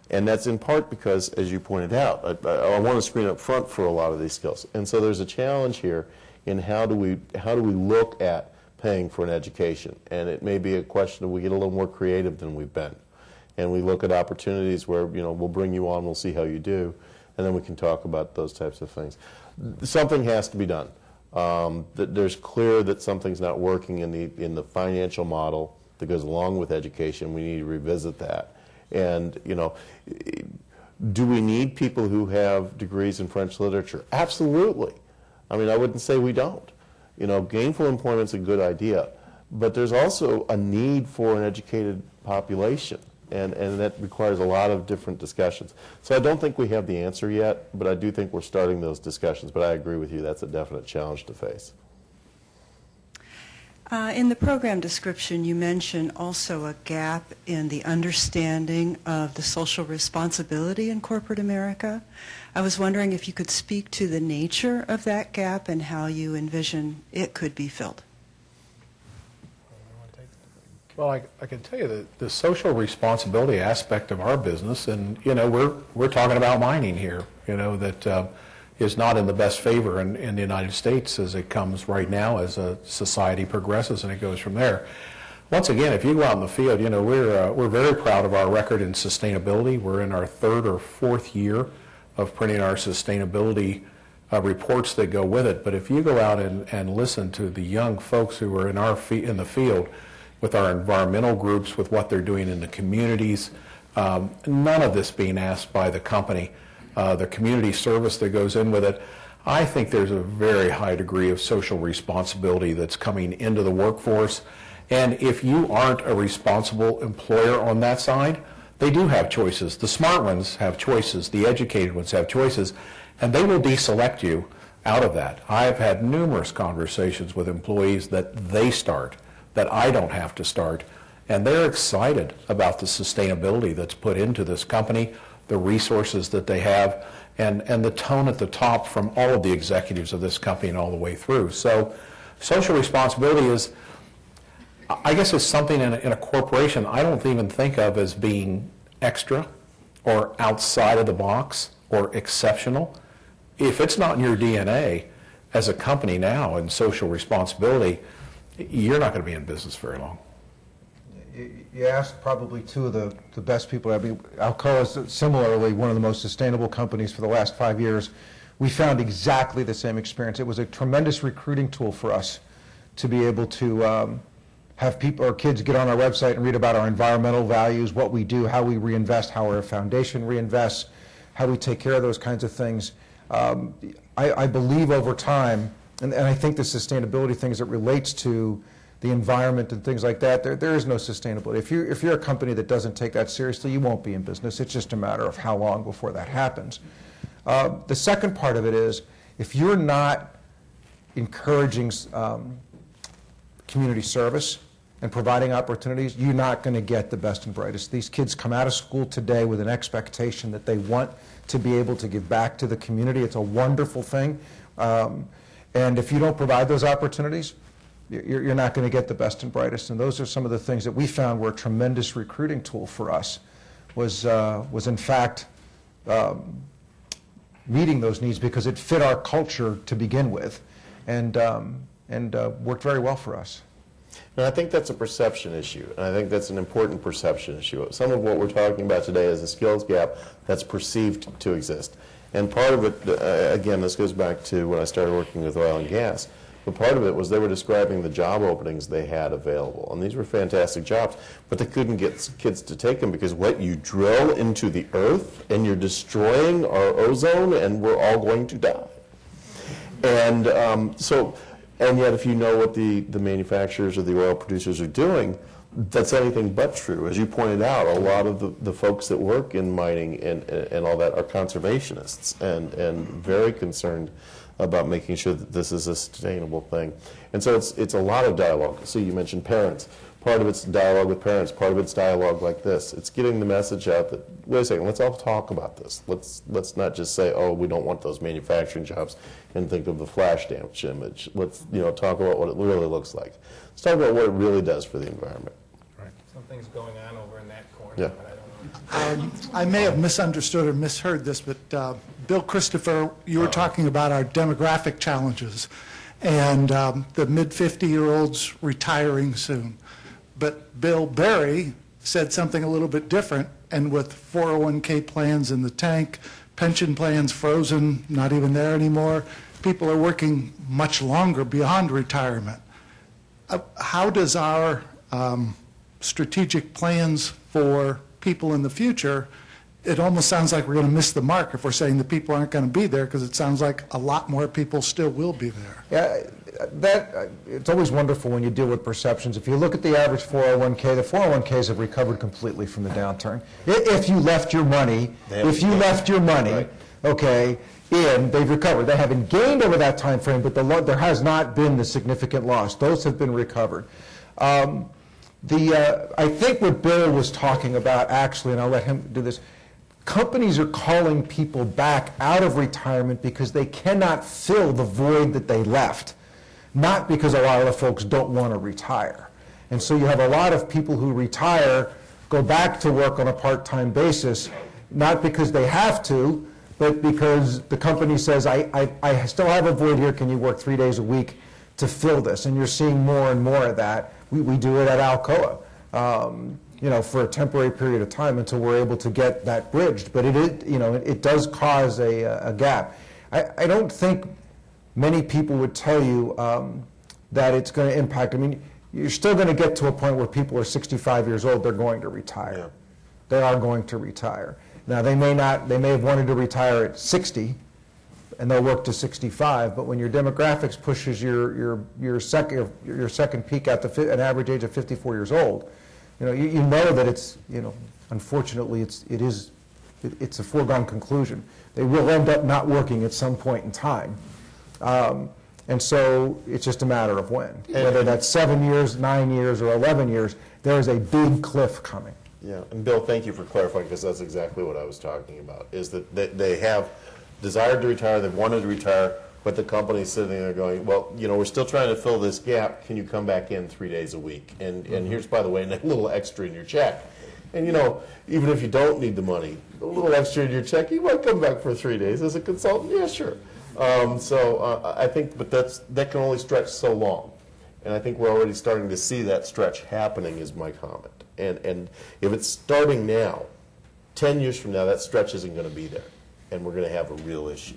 And that's in part because, as you pointed out, I want to screen up front for a lot of these skills. And so there's a challenge here in how do we look at paying for an education. And it may be a question of we get a little more creative than we've been. And we look at opportunities where, you know, we'll bring you on, we'll see how you do, and then we can talk about those types of things. Something has to be done. There's clear that something's not working in the financial model that goes along with education. We need to revisit that. And, you know, do we need people who have degrees in French literature? Absolutely. I mean, I wouldn't say we don't. You know, gainful employment's a good idea, but there's also a need for an educated population, and that requires a lot of different discussions. So I don't think we have the answer yet, but I do think we're starting those discussions. But I agree with you, that's a definite challenge to face. In the program description, you mention also a gap in the understanding of the social responsibility in corporate America. I was wondering if you could speak to the nature of that gap and how you envision it could be filled. Well, I can tell you that the social responsibility aspect of our business, and, you know, we're talking about mining here, you know, that is not in the best favor in the United States as it comes right now as a society progresses, and it goes from there. Once again, if you go out in the field, you know, we're very proud of our record in sustainability. We're in our 3rd or 4th year of printing our sustainability reports that go with it. But if you go out and listen to the young folks who are in the field, with our environmental groups, with what they're doing in the communities, none of this being asked by the company. The community service that goes in with it, I think there's a very high degree of social responsibility that's coming into the workforce. And if you aren't a responsible employer on that side, they do have choices. The smart ones have choices. The educated ones have choices. And they will deselect you out of that. I've had numerous conversations with employees that they start, that I don't have to start. And they're excited about the sustainability that's put into this company, the resources that they have, and the tone at the top from all of the executives of this company and all the way through. So social responsibility is, I guess, is something in a corporation I don't even think of as being extra or outside of the box or exceptional. If it's not in your DNA as a company now in social responsibility, you're not going to be in business very long. You asked probably two of the best people. I mean, Alcoa is similarly one of the most sustainable companies for the last 5 years. We found exactly the same experience. It was a tremendous recruiting tool for us to be able to have people or kids get on our website and read about our environmental values, what we do, how we reinvest, how our foundation reinvests, how we take care of those kinds of things. I believe over time and I think the sustainability things that relates to the environment and things like that, there is no sustainability. If you're a company that doesn't take that seriously, you won't be in business. It's just a matter of how long before that happens. The second part of it is, if you're not encouraging community service and providing opportunities, you're not going to get the best and brightest. These kids come out of school today with an expectation that they want to be able to give back to the community. It's a wonderful thing. And if you don't provide those opportunities, you're not going to get the best and brightest. And those are some of the things that we found were a tremendous recruiting tool for us, was in fact meeting those needs because it fit our culture to begin with, and worked very well for us. And I think that's a perception issue, and I think that's an important perception issue. Some of what we're talking about today is a skills gap that's perceived to exist. And part of it, again, this goes back to when I started working with oil and gas, but part of it was they were describing the job openings they had available. And these were fantastic jobs, but they couldn't get kids to take them because what you drill into the earth and you're destroying our ozone and we're all going to die. And and yet if you know what the manufacturers or the oil producers are doing, that's anything but true. As you pointed out, a lot of the folks that work in mining and all that are conservationists and very concerned about making sure that this is a sustainable thing. And so it's a lot of dialogue. So you mentioned parents. Part of it's dialogue with parents. Part of it's dialogue like this. It's getting the message out that, wait a second, let's all talk about this. Let's not just say, oh, we don't want those manufacturing jobs and think of the flash damage image. Let's talk about what it really looks like. Let's talk about what it really does for the environment. Right. Something's going on over in that corner, Yeah. but I don't know. I may have misunderstood or misheard this, but Bill Christopher, you were talking about our demographic challenges and the mid-50-year-olds retiring soon. But Bill Berry said something a little bit different, and with 401k plans in the tank, pension plans frozen, not even there anymore, people are working much longer beyond retirement. How does our strategic plans for people in the future, it almost sounds like we're going to miss the mark if we're saying the people aren't going to be there, because it sounds like a lot more people still will be there. Yeah, it's always wonderful when you deal with perceptions. If you look at the average 401k, the 401ks have recovered completely from the downturn. If you left your money, Right. okay, they've recovered. They haven't gained over that time frame, but there has not been the significant loss. Those have been recovered. I think what Bill was talking about, actually, and I'll let him do this, companies are calling people back out of retirement because they cannot fill the void that they left, not because a lot of the folks don't want to retire. And so you have a lot of people who retire, go back to work on a part-time basis, not because they have to, but because the company says, I still have a void here, can you work 3 days a week to fill this? And you're seeing more and more of that. We do it at Alcoa. For a temporary period of time until we're able to get that bridged. But it does cause a gap. I don't think many people would tell you that it's going to impact. I mean, you're still going to get to a point where people are 65 years old, they're going to retire. Yeah. They are going to retire. Now, they may have wanted to retire at 60, and they'll work to 65, but when your demographics pushes your second peak at an average age of 54 years old, you know that it's, unfortunately, it's a foregone conclusion. They will end up not working at some point in time. And so it's just a matter of when. Whether that's 7 years, 9 years, or 11 years, there is a big cliff coming. Yeah, and Bill, thank you for clarifying, because that's exactly what I was talking about, is that they have desired to retire, they've wanted to retire, but the company's sitting there going, well, we're still trying to fill this gap. Can you come back in 3 days a week? And here's, by the way, a little extra in your check. And, even if you don't need the money, a little extra in your check, you might come back for 3 days as a consultant. Yeah, sure. I think, but that can only stretch so long. And I think we're already starting to see that stretch happening, is my comment. And if it's starting now, 10 years from now, that stretch isn't going to be there. And we're going to have a real issue.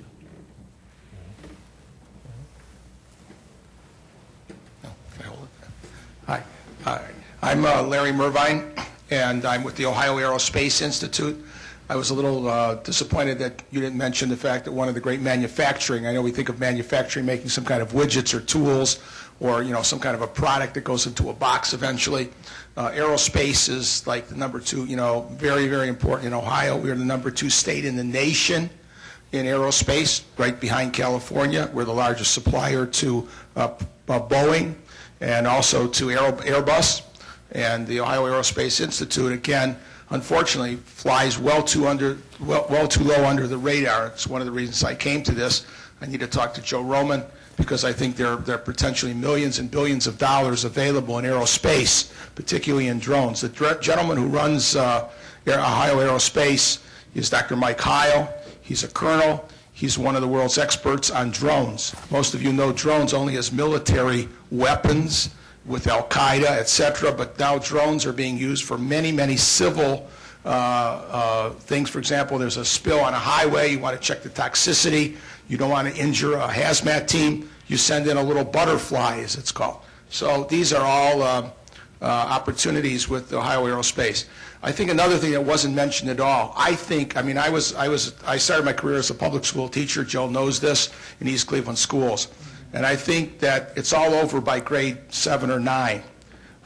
Hi. I'm Larry Mervine, and I'm with the Ohio Aerospace Institute. I was a little disappointed that you didn't mention the fact that one of the great manufacturing, I know we think of manufacturing making some kind of widgets or tools or, some kind of a product that goes into a box eventually. Aerospace is like the number 2, very, very important in Ohio. We are the number 2 state in the nation in aerospace, right behind California. We're the largest supplier to Boeing and also to Airbus. And the Ohio Aerospace Institute, again, unfortunately, flies well too low under the radar. It's one of the reasons I came to this. I need to talk to Joe Roman because I think there are potentially millions and billions of dollars available in aerospace, particularly in drones. The gentleman who runs Ohio Aerospace is Dr. Mike Heil. He's a colonel. He's one of the world's experts on drones. Most of you know drones only as military weapons with Al-Qaeda, et cetera, but now drones are being used for many, many civil things. For example, there's a spill on a highway. You want to check the toxicity. You don't want to injure a hazmat team. You send in a little butterfly, as it's called. So these are all opportunities with Ohio Aerospace. I think another thing that wasn't mentioned at all, I started my career as a public school teacher. Joe knows this, in East Cleveland schools. And I think that it's all over by grade 7 or 9.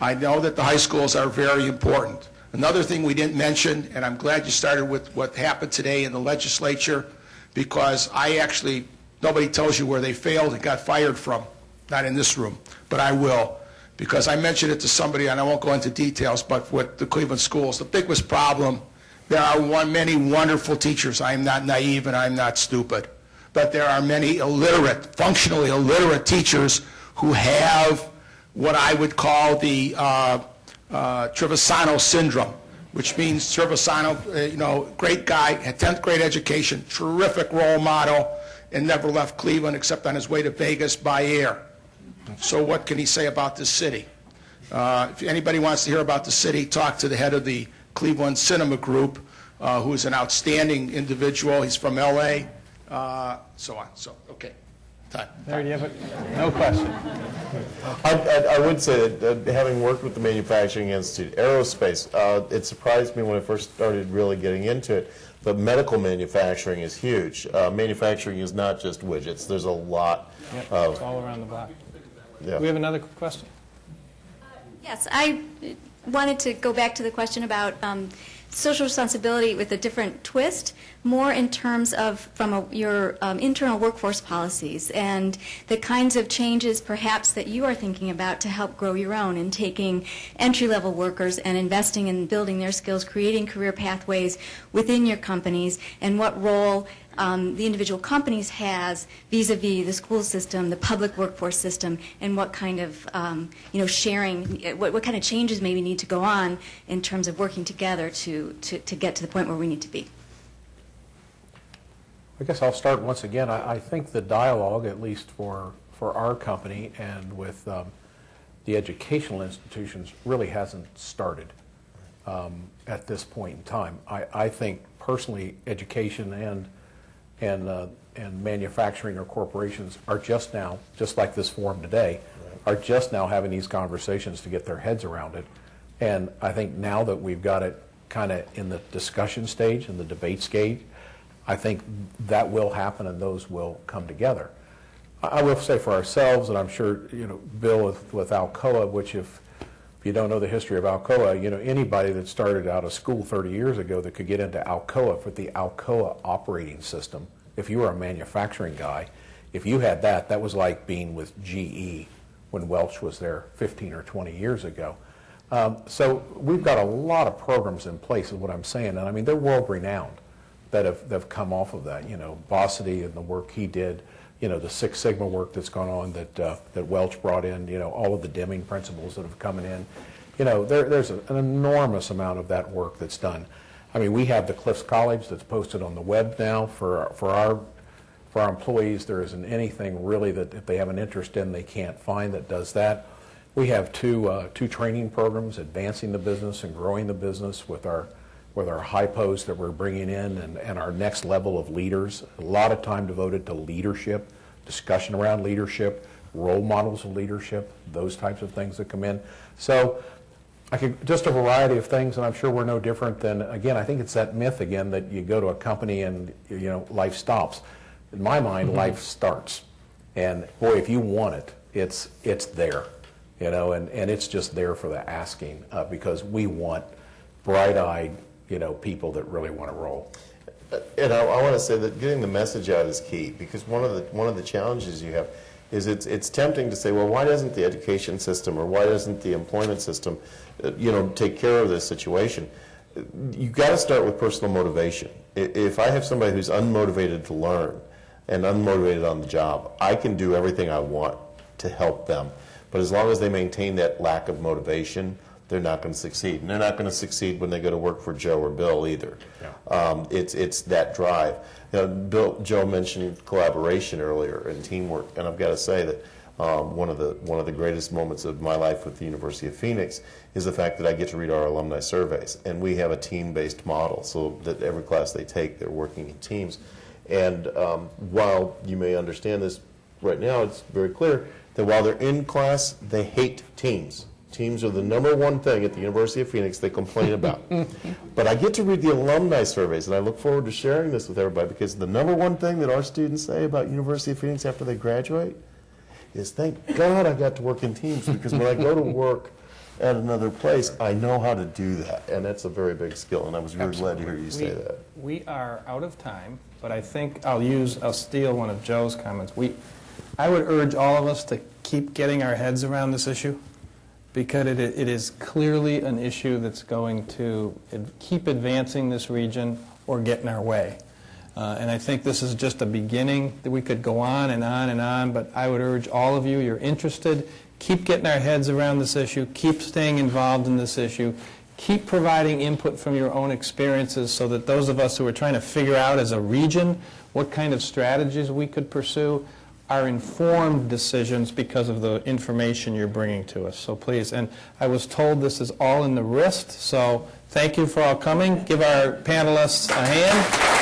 I know that the high schools are very important. Another thing we didn't mention, and I'm glad you started with what happened today in the legislature, because nobody tells you where they failed and got fired from. Not in this room, but I will. Because I mentioned it to somebody, and I won't go into details, but with the Cleveland schools, the biggest problem, there are many wonderful teachers. I am not naive and I'm not stupid. But there are many illiterate, functionally illiterate teachers who have what I would call the Trevisano syndrome, which means Trevisano, great guy, had 10th grade education, terrific role model, and never left Cleveland except on his way to Vegas by air. So what can he say about this city? If anybody wants to hear about the city, talk to the head of the Cleveland Cinema Group, who is an outstanding individual. He's from L.A., so on. So, okay. Time. There you have it. No question. I would say that having worked with the Manufacturing Institute, aerospace, it surprised me when I first started really getting into it, but medical manufacturing is huge. Manufacturing is not just widgets. There's a lot of... It's all around the block. Yeah. We have another question. Yes, I wanted to go back to the question about social responsibility with a different twist, more in terms of from your internal workforce policies and the kinds of changes perhaps that you are thinking about to help grow your own and taking entry-level workers and investing in building their skills, creating career pathways within your companies, and what role the individual companies has vis-a-vis the school system, the public workforce system, and what kind of sharing, what kind of changes maybe need to go on in terms of working together to get to the point where we need to be. I guess I'll start once again. I think the dialogue, at least for our company and with the educational institutions, really hasn't started at this point in time. I think personally education and manufacturing or corporations are just now, just like this forum today, are just now having these conversations to get their heads around it. And I think now that we've got it kind of in the discussion stage, in the debate stage, I think that will happen and those will come together. I will say for ourselves, and I'm sure, Bill with Alcoa, which if you don't know the history of Alcoa, anybody that started out of school 30 years ago that could get into Alcoa for the Alcoa operating system, if you were a manufacturing guy, if you had that was like being with GE when Welch was there 15 or 20 years ago. So we've got a lot of programs in place is what I'm saying, and I mean, they're world-renowned that have come off of that. Bossity and the work he did, the Six Sigma work that's gone on that Welch brought in, all of the Deming principles that have come in. There's an enormous amount of that work that's done. I mean, we have the Cliffs College that's posted on the web now for our employees. There isn't anything really that if they have an interest in they can't find that does that. We have two training programs, advancing the business and growing the business with our hypos that we're bringing in and our next level of leaders. A lot of time devoted to leadership, discussion around leadership, role models of leadership, those types of things that come in. So Just a variety of things, and I'm sure we're no different than, again, I think it's that myth again that you go to a company and, life stops. In my mind, life starts. And boy, if you want it, it's there, and it's just there for the asking, because we want bright-eyed, people that really want to roll. And I want to say that getting the message out is key, because one of the challenges you have is it's tempting to say, well, why doesn't the education system or why doesn't the employment system, take care of this situation? You've got to start with personal motivation. If I have somebody who's unmotivated to learn and unmotivated on the job, I can do everything I want to help them. But as long as they maintain that lack of motivation, they're not going to succeed. And they're not going to succeed when they go to work for Joe or Bill either. Yeah. It's that drive. Joe mentioned collaboration earlier and teamwork, and I've got to say that one of the greatest moments of my life with the University of Phoenix is the fact that I get to read our alumni surveys, and we have a team-based model, so that every class they take, they're working in teams. And while you may understand this right now, it's very clear that while they're in class, they hate teams. Teams are the number one thing at the University of Phoenix they complain about. But I get to read the alumni surveys, and I look forward to sharing this with everybody, because the number one thing that our students say about University of Phoenix after they graduate is, thank God I got to work in teams, because when I go to work at another place, I know how to do that. And that's a very big skill, and I was really glad to hear you say that. We are out of time, but I think I'll steal one of Joe's comments. I would urge all of us to keep getting our heads around this issue, because it is clearly an issue that's going to keep advancing this region or get in our way. And I think this is just a beginning. That we could go on and on and on, but I would urge all of you, you're interested, keep getting our heads around this issue, keep staying involved in this issue, keep providing input from your own experiences, so that those of us who are trying to figure out as a region what kind of strategies we could pursue are informed decisions because of the information you're bringing to us. So please, and I was told this is all in the wrist, so thank you for all coming. Give our panelists a hand.